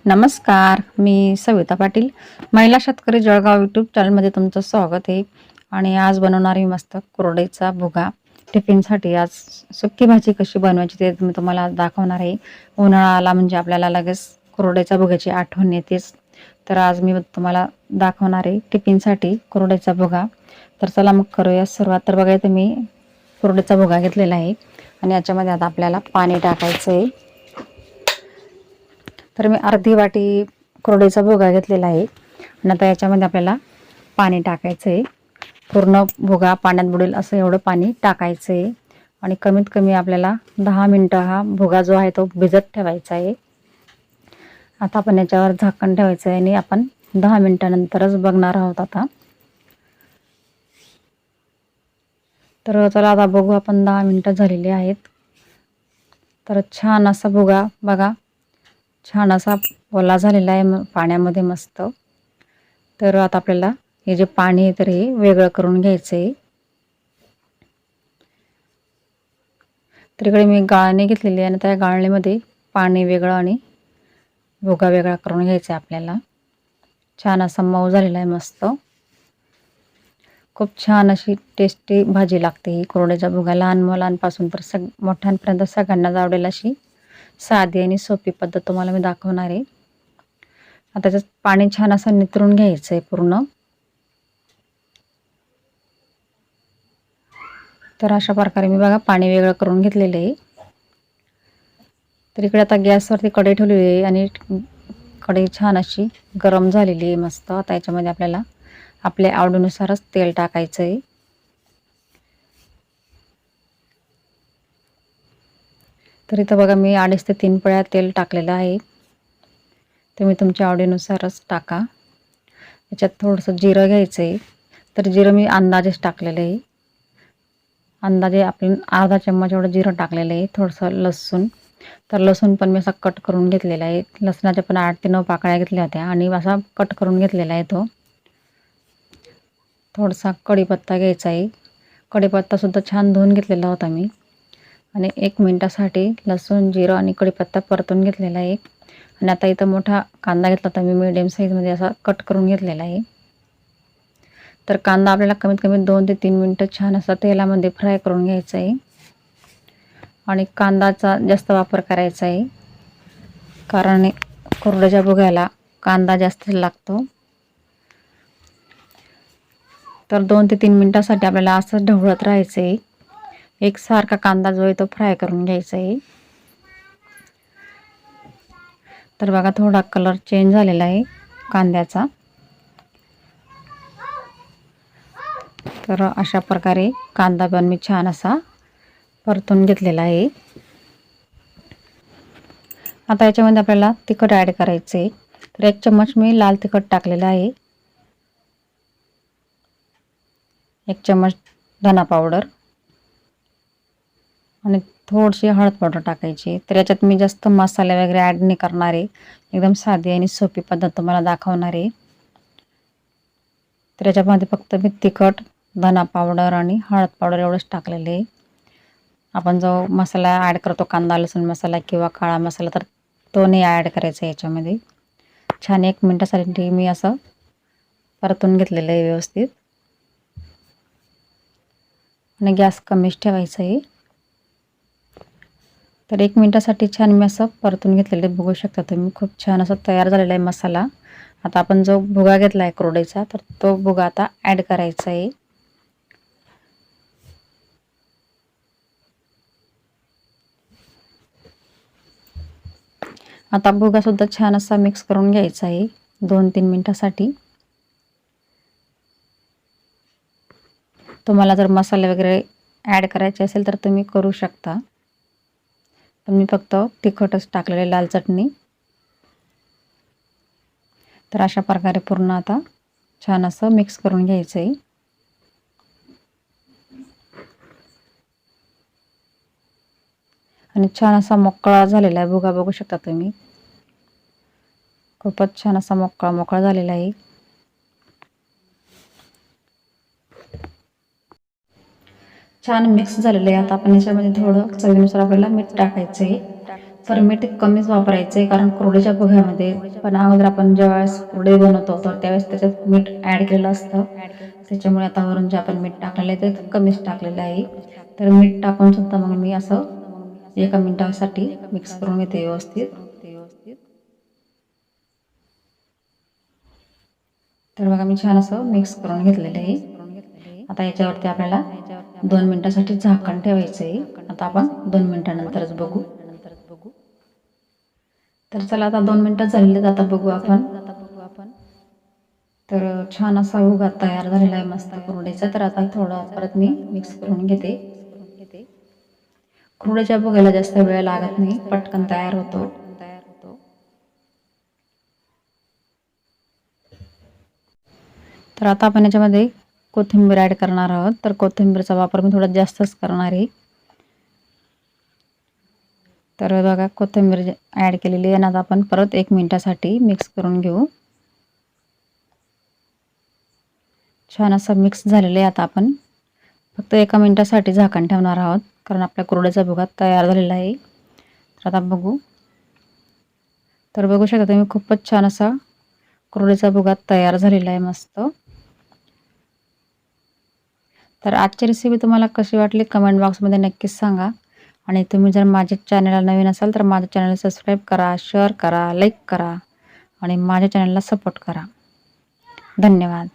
नमस्कार, मी सविता पाटील. महिला शेतकरी जळगाव यूट्यूब चॅनलमध्ये तुमचं स्वागत आहे. आणि आज बनवणार आहे मस्त कुरडईचा भुगा. टिफिनसाठी आज सुकी भाजी कशी बनवायची ते मी तुम्हाला दाखवणार आहे. उन्हाळा आला म्हणजे आपल्याला लगेच कुरडईचा भुग्याची आठवण येतेच. तर आज मी तुम्हाला दाखवणार आहे टिफिनसाठी कुरडईचा भुगा. तर चला मग करूया सुरुवात. तर बघा इथे मी कुरडईचा भुगा घेतलेला आहे आणि याच्यामध्ये आता आपल्याला पाणी टाकायचं आहे. तर मी अर्धी वाटी कुरडईचा भुगा घेतलेला आहे आणि आता याच्यामध्ये आपल्याला पाणी टाकायचं आहे. पूर्ण भुगा पाण्यात बुडेल असं एवढं पाणी टाकायचं आहे आणि कमीत कमी आपल्याला 10 मिनटं हा भुगा जो आहे तो भिजत ठेवायचा आहे. आता आपण याच्यावर झाकण ठेवायचं आहे आणि आपण 10 मिनटानंतरच बघणार आहोत आता. तर चला आता बघू आपण 10 मिनटं झालेली आहेत. तर छान असा भुगा बघा, छान असा ओला झालेला आहे पाण्यामध्ये मस्त. तर आता आपल्याला हे जे पाणी आहे तर हे वेगळं करून घ्यायचं आहे. तर इकडे मी गाळणी घेतलेली आहे आणि त्या गाळणीमध्ये पाणी वेगळं आणि भुगा वेगळा करून घ्यायचा आहे आपल्याला. छान असा मऊ झालेला आहे मस्त. खूप छान अशी टेस्टी भाजी लागते ही कुरडईचा भुगा. लहान मुलांपासून तर मोठ्यांपर्यंत सगळ्यांनाच आवडेल अशी साधी आणि सोपी पद्धत तुम्हाला मी दाखवणार आहे. आता त्याच्यात पाणी छान असं नितरून घ्यायचं आहे पूर्ण. तर अशा प्रकारे मी बघा पाणी वेगळं करून घेतलेलं आहे. तर इकडे आता गॅसवरती कढई ठेवलेली आहे आणि कढई छान अशी गरम झालेली आहे मस्त. आता याच्यामध्ये आपल्याला आपल्या आवडीनुसारच तेल टाकायचं आहे. तर इथं बघा मी 2.5 ते 3 पळ्या तेल टाकलेलं आहे. तुम्ही तुमच्या आवडीनुसारच टाका. याच्यात थोडंसं जिरं घ्यायचं आहे. तर जिरं मी अंदाजेच टाकलेलं आहे. अंदाजे आपण अर्धा चम्मच एवढं जिरं टाकलेलं आहे. थोडंसं लसूण, तर लसूण पण मी असा कट करून घेतलेला आहे. लसणाच्या पण 8 ते 9 पाकळ्या घेतल्या होत्या आणि असा कट करून घेतलेला आहे तो. थोडासा कढीपत्ता घ्यायचा आहे. कढीपत्तासुद्धा छान धुवून घेतलेला होता मी आणि 1 मिनटासाठी लसूण, जिरं आणि कढीपत्ता परतून घेतलेला आहे. आणि आता इथं मोठा कांदा घेतला होता मी, मीडियम साईजमध्ये असा कट करून घेतलेला आहे. तर कांदा आपल्याला कमीत कमी 2 ते 3 मिनटं छान असा तेलामध्ये फ्राय करून घ्यायचा आहे. आणि कांदाचा जास्त वापर करायचा आहे कारण कुरडईच्या भुग्याला कांदा जास्त लागतो. तर 2 ते 3 मिनटासाठी आपल्याला असं ढवळत राहायचं आहे. एकसारखा कांदा जो आहे तो फ्राय करून घ्यायचा आहे. तर बघा थोडा कलर चेंज झालेला आहे कांद्याचा. तर अशा प्रकारे कांदा पण मी छान असा परतून घेतलेला आहे. आता याच्यामध्ये आपल्याला तिखट ॲड करायचं आहे. तर 1 चम्मच मी लाल तिखट टाकलेलं आहे. 1 चम्मच धना पावडर आणि थोडीशी हळद पावडर टाकायची. तर याच्यात मी जास्त मसाले वगैरे ॲड नाही करणार आहे. एकदम साधी आणि सोपी पद्धत तुम्हाला दाखवणार आहे. तर याच्यामध्ये फक्त मी तिखट, धना पावडर आणि हळद पावडर एवढंच टाकलेलं आहे. आपण जो मसाला ॲड करतो कांदा लसूण मसाला किंवा काळा मसाला तर तो नाही ॲड करायचा याच्यामध्ये. छान 1 मिनटासाठी मी असं परतून घेतलेलं आहे व्यवस्थित आणि गॅस कमीच ठेवायचा आहे. तर 1 मिनटासाठी छान मी असं परतून घेतलेलं बघू शकता तुम्ही. खूप छान असं तयार झालेला आहे मसाला. आता आपण जो भुगा घेतला आहे कुरडईचा तर तो भुगा आता ॲड करायचा आहे. आता भुगासुद्धा छान असा मिक्स करून घ्यायचा आहे 2-3 मिनटासाठी. तुम्हाला जर मसाले वगैरे ॲड करायचे असेल तर तुम्ही करू शकता. पण मी फक्त तिखटच टाकलेले, लाल चटणी. तर अशा प्रकारे पूर्ण आता छान असं मिक्स करून घ्यायचं आहे. आणि छान असा मोकळा झालेला आहे भुगा बघू शकता तुम्ही. खूपच छान असा मोकळा झालेला आहे. छान मिक्स झालेलं आहे. आता आपण याच्यामध्ये थोडं चवीनुसार आपल्याला मीठ टाकायचं आहे. तर मीठ कमीच वापरायचं आहे, कारण कुरडईच्या भुग्यामध्ये पण अगोदर आपण ज्यावेळेस कुरडई बनवतो तर त्यावेळेस त्याच्यात मीठ ॲड केलेलं असतं. त्याच्यामुळे आता वरून जे आपण मीठ टाकलेलं आहे ते कमीच टाकलेलं आहे. तर मीठ टाकून सुद्धा मग मी असं 1 मिनिटासाठी मिक्स करून घेते व्यवस्थित. तर बघा मी छान असं मिक्स करून घेतलेलं आहे. आता याच्यावरती आपल्याला 2 मिनिटासाठी झाकण ठेवायचं आहे. आता आपण 2 मिनिटानंतरच बघू. तर चला आता 2 मिनिटं झालेले आता बघू आपण. तर छान असा भुगा तयार झालेला आहे मस्त कुरडईचा. तर आता थोडं परत मी मिक्स करून घेते. कुरडईच्या भुग्याला जास्त वेळ लागत नाही, पटकन तयार होतो. तर आता आपण याच्यामध्ये कोथिंबीर ॲड करणार आहोत. तर कोथिंबीरचा वापर मी थोडा जास्तच करणार आहे. तर बघा कोथिंबीर ॲड केलेली आहे. आता आपण परत 1 मिनिटासाठी मिक्स करून घेऊ. छान असं मिक्स झालेलं आहे. आता आपण फक्त 1 मिनिटासाठी झाकण ठेवणार आहोत, कारण आपल्या कुरडईचा भुगा तयार झालेला आहे. तर आता बघू. तर बघू शकता तुम्ही खूपच छान असा कुरडईचा भुगा तयार झालेला आहे मस्त. तर आजची रेसिपी तुम्हाला कशी वाटली कमेंट बॉक्समध्ये नक्कीच सांगा. आणि तुम्ही जर माझ्या चॅनलला नवीन असाल तर माझ्या चॅनलला सबस्क्राईब करा, शेअर करा, लाईक करा आणि माझ्या चॅनलला सपोर्ट करा. धन्यवाद.